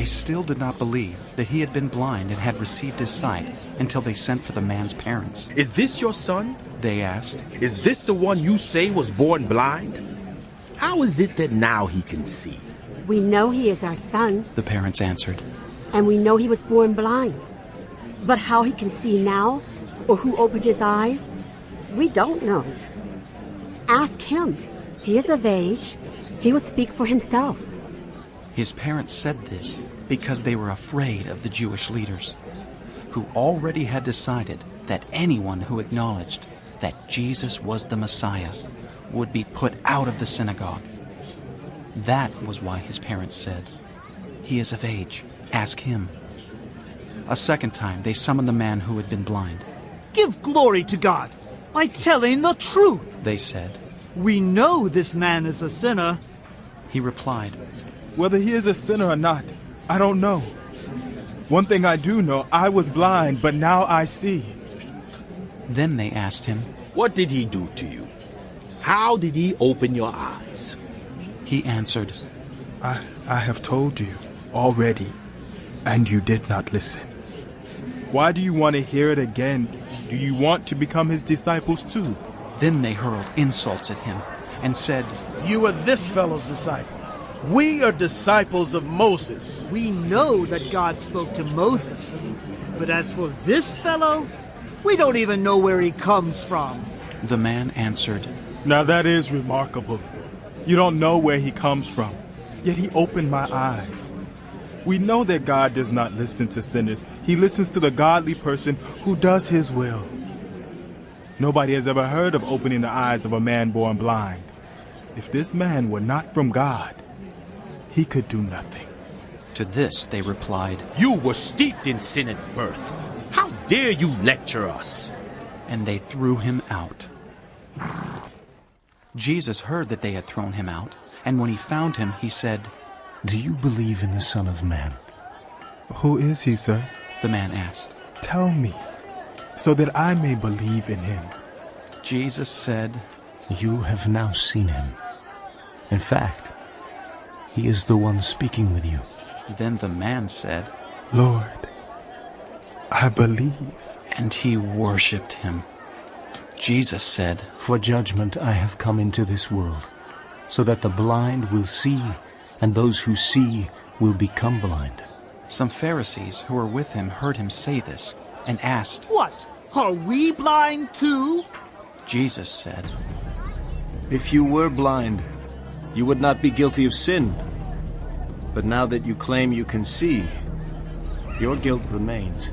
still did not believe that he had been blind and had received his sight until they sent for the man's parents. "Is this your son?" They asked. "Is this the one you say was born blind? How is it that now he can see?" We know he is our son, The parents answered. and we know he was born blind. But how he can see now, or who opened his eyes, we don't know. Ask him. He is of age. He will speak for himself. His parents said this because they were afraid of the Jewish leaders, who already had decided that anyone who acknowledged that Jesus was the Messiah would be put out of the synagogue. That was why his parents said, "He is of age. Ask him." A second time they summoned the man who had been blind. "Give glory to God by telling the truth," They said. "We know this man is a sinner." He replied, "Whether he is a sinner or not, I don't know. One thing I do know, I was blind, but now I see." Then they asked him, "What did he do to you? How did he open your eyes?" He answered, I have told you already, and you did not listen. Why do you want to hear it again? Do you want to become his disciples too?" Then they hurled insults at him and said, "You are this fellow's disciple. We are disciples of Moses. We know that God spoke to Moses. But as for this fellow, we don't even know where he comes from." The man answered, Now that is remarkable. You don't know where he comes from, yet he opened my eyes. We know that God does not listen to sinners. He listens to the godly person who does his will. Nobody has ever heard of opening the eyes of a man born blind. If this man were not from God, he could do nothing. To this they replied, "You were steeped in sin at birth. How dare you lecture us?" and they threw him out. Jesus heard that they had thrown him out, and when he found him, he said, "Do you believe in the Son of Man?" Who is he, sir? The man asked. Tell me, so that I may believe in him. Jesus said, You have now seen him. In fact, he is the one speaking with you. Then the man said, Lord, I believe. and he worshipped him. Jesus said, For judgment I have come into this world, so that the blind will see, and those who see will become blind. Some Pharisees who were with him heard him say this, and asked, "What? Are we blind too?" Jesus said, If you were blind, you would not be guilty of sin. But now that you claim you can see, your guilt remains.